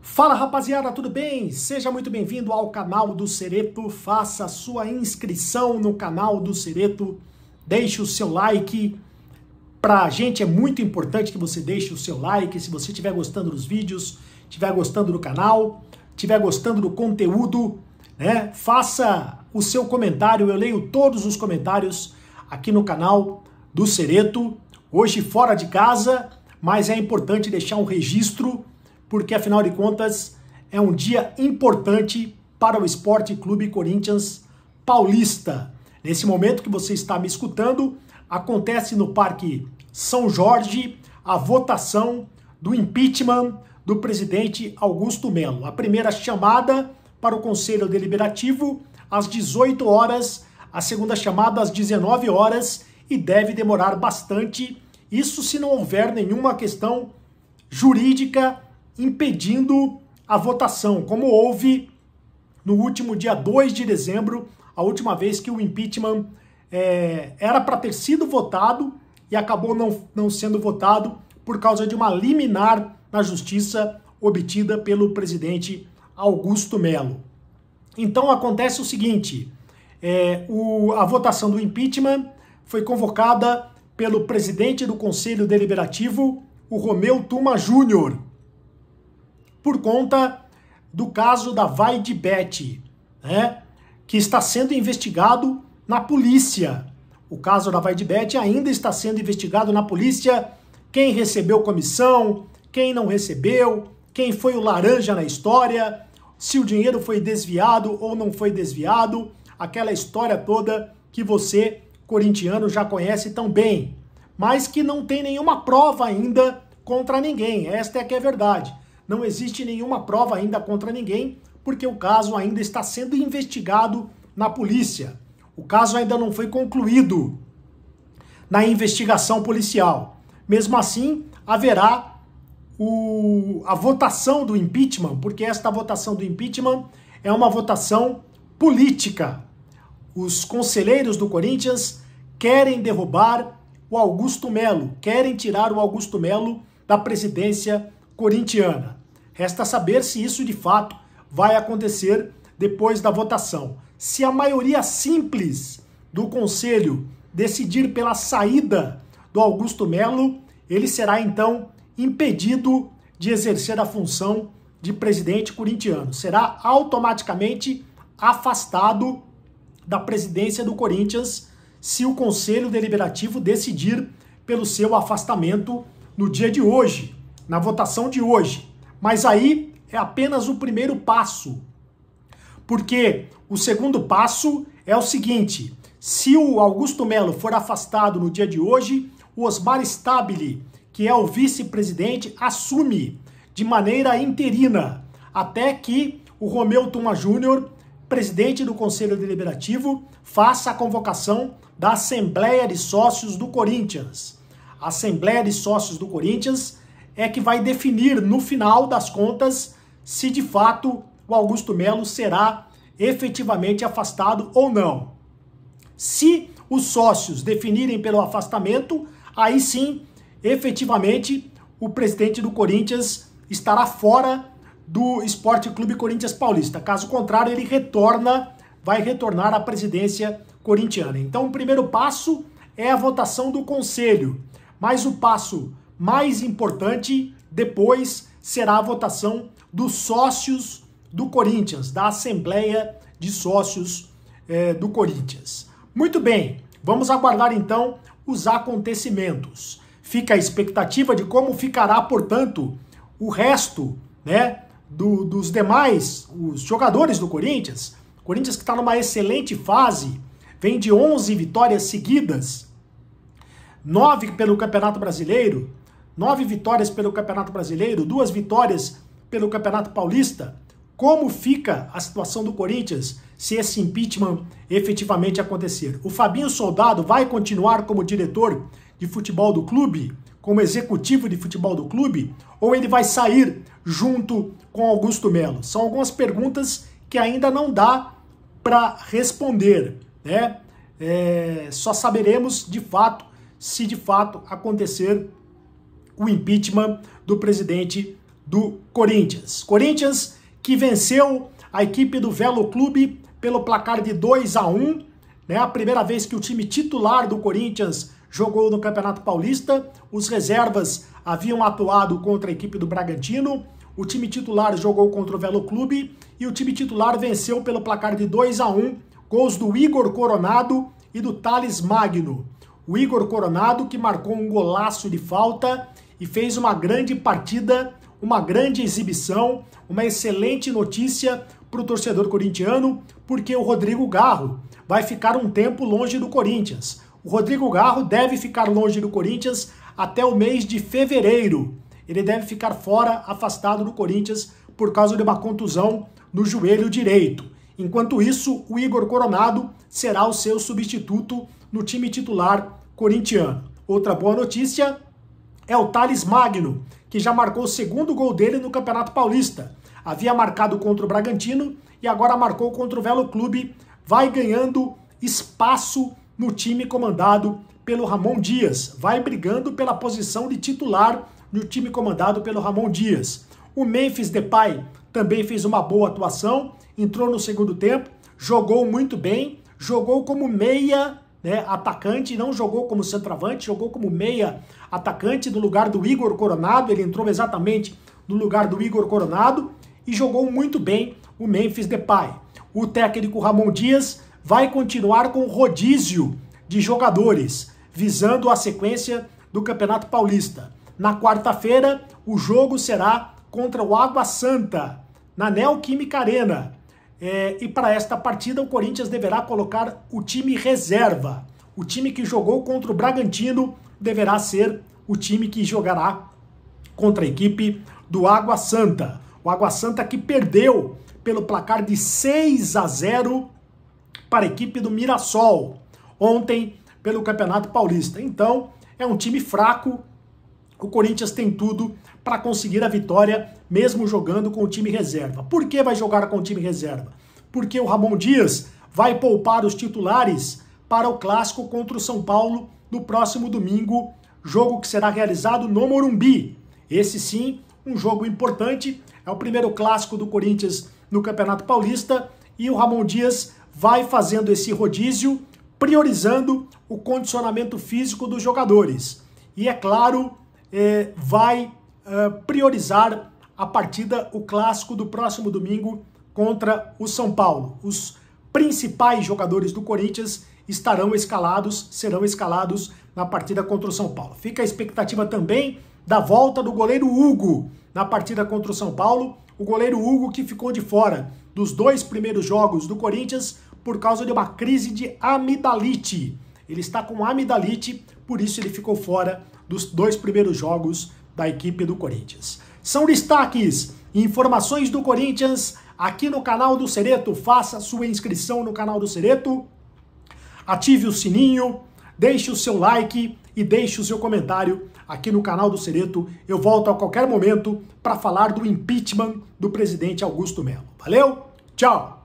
Fala rapaziada, tudo bem? Seja muito bem-vindo ao canal do Cereto, faça a sua inscrição no canal do Cereto, deixe o seu like, pra gente é muito importante que você deixe o seu like, se você estiver gostando dos vídeos, estiver gostando do canal, estiver gostando do conteúdo, né? Faça o seu comentário, eu leio todos os comentários aqui no canal do Cereto, hoje fora de casa, mas é importante deixar um registro, porque afinal de contas é um dia importante para o Esporte Clube Corinthians Paulista. Nesse momento que você está me escutando, acontece no Parque São Jorge a votação do impeachment do presidente Augusto Melo. A primeira chamada para o Conselho Deliberativo às 18 horas, a segunda chamada às 19 horas e deve demorar bastante, isso se não houver nenhuma questão jurídica impedindo a votação, como houve no último dia 2 de dezembro, a última vez que o impeachment era para ter sido votado e acabou não sendo votado por causa de uma liminar na justiça obtida pelo presidente Augusto Melo. Então acontece o seguinte, a votação do impeachment foi convocada pelo presidente do Conselho Deliberativo, o Romeu Tuma Júnior, por conta do caso da Vaidbet, né, que está sendo investigado na polícia. O caso da Vaidbet ainda está sendo investigado na polícia, quem recebeu comissão, quem não recebeu, quem foi o laranja na história, se o dinheiro foi desviado ou não foi desviado, aquela história toda que você, corintiano, já conhece tão bem, mas que não tem nenhuma prova ainda contra ninguém, esta é que é a verdade. Não existe nenhuma prova ainda contra ninguém, porque o caso ainda está sendo investigado na polícia. O caso ainda não foi concluído na investigação policial. Mesmo assim, haverá a votação do impeachment, porque esta votação do impeachment é uma votação política. Os conselheiros do Corinthians querem derrubar o Augusto Melo, querem tirar o Augusto Melo da presidência corintiana. Resta saber se isso de fato vai acontecer depois da votação. Se a maioria simples do Conselho decidir pela saída do Augusto Melo, ele será então impedido de exercer a função de presidente corintiano. Será automaticamente afastado da presidência do Corinthians se o Conselho Deliberativo decidir pelo seu afastamento no dia de hoje, na votação de hoje. Mas aí é apenas o primeiro passo, porque o segundo passo é o seguinte, se o Augusto Melo for afastado no dia de hoje, o Osmar Stabile, que é o vice-presidente, assume de maneira interina, até que o Romeu Tuma Júnior, presidente do Conselho Deliberativo, faça a convocação da Assembleia de Sócios do Corinthians. A Assembleia de Sócios do Corinthians é que vai definir, no final das contas, se de fato o Augusto Melo será efetivamente afastado ou não. Se os sócios definirem pelo afastamento, aí sim, efetivamente, o presidente do Corinthians estará fora do Esporte Clube Corinthians Paulista. Caso contrário, ele vai retornar à presidência corintiana. Então, o primeiro passo é a votação do Conselho, mas o passo mais importante depois será a votação dos sócios do Corinthians, da Assembleia de Sócios do Corinthians. Muito bem, vamos aguardar então os acontecimentos. Fica a expectativa de como ficará, portanto, o resto, né, dos demais, os jogadores do Corinthians. O Corinthians que está numa excelente fase, vem de 11 vitórias seguidas, 9 pelo Campeonato Brasileiro, 9 vitórias pelo Campeonato Brasileiro, 2 vitórias pelo Campeonato Paulista. Como fica a situação do Corinthians se esse impeachment efetivamente acontecer? O Fabinho Soldado vai continuar como diretor de futebol do clube, como executivo de futebol do clube, ou ele vai sair junto com Augusto Melo? São algumas perguntas que ainda não dá para responder, né? Só saberemos de fato se de fato acontecer o impeachment do presidente do Corinthians. Corinthians que venceu a equipe do Velo Clube pelo placar de 2-1, né? A primeira vez que o time titular do Corinthians jogou no Campeonato Paulista. Os reservas haviam atuado contra a equipe do Bragantino. O time titular jogou contra o Velo Clube e o time titular venceu pelo placar de 2-1, gols do Igor Coronado e do Thales Magno. O Igor Coronado que marcou um golaço de falta e fez uma grande partida, uma grande exibição, uma excelente notícia para o torcedor corintiano, porque o Rodrigo Garro vai ficar um tempo longe do Corinthians. O Rodrigo Garro deve ficar longe do Corinthians até o mês de fevereiro. Ele deve ficar fora, afastado do Corinthians, por causa de uma contusão no joelho direito. Enquanto isso, o Igor Coronado será o seu substituto no time titular corintiano. Outra boa notícia é o Thales Magno, que já marcou o segundo gol dele no Campeonato Paulista. Havia marcado contra o Bragantino e agora marcou contra o Velo Clube. Vai ganhando espaço no time comandado pelo Ramon Dias. Vai brigando pela posição de titular no time comandado pelo Ramon Dias. O Memphis Depay também fez uma boa atuação, entrou no segundo tempo, jogou muito bem, jogou como meia, né, atacante, não jogou como centroavante, jogou como meia atacante no lugar do Igor Coronado. Ele entrou exatamente no lugar do Igor Coronado e jogou muito bem o Memphis Depay. O técnico Ramon Dias vai continuar com o rodízio de jogadores, visando a sequência do Campeonato Paulista. Na quarta-feira, o jogo será contra o Água Santa, na Neoquímica Arena. E para esta partida, o Corinthians deverá colocar o time reserva. O time que jogou contra o Bragantino deverá ser o time que jogará contra a equipe do Água Santa. O Água Santa que perdeu pelo placar de 6-0 para a equipe do Mirassol ontem pelo Campeonato Paulista. Então, é um time fraco. O Corinthians tem tudo para conseguir a vitória, mesmo jogando com o time reserva. Por que vai jogar com o time reserva? Porque o Ramon Dias vai poupar os titulares para o clássico contra o São Paulo no próximo domingo, jogo que será realizado no Morumbi. Esse sim, um jogo importante, é o primeiro clássico do Corinthians no Campeonato Paulista e o Ramon Dias vai fazendo esse rodízio, priorizando o condicionamento físico dos jogadores. E é claro, vai priorizar a partida, o clássico do próximo domingo contra o São Paulo. Os principais jogadores do Corinthians serão escalados na partida contra o São Paulo. Fica a expectativa também da volta do goleiro Hugo na partida contra o São Paulo. O goleiro Hugo que ficou de fora dos 2 primeiros jogos do Corinthians por causa de uma crise de amidalite. Ele está com amidalite, por isso ele ficou fora dos 2 primeiros jogos da equipe do Corinthians. São destaques e informações do Corinthians aqui no canal do Cereto. Faça sua inscrição no canal do Cereto, ative o sininho, deixe o seu like e deixe o seu comentário aqui no canal do Cereto. Eu volto a qualquer momento para falar do impeachment do presidente Augusto Melo. Valeu? Tchau!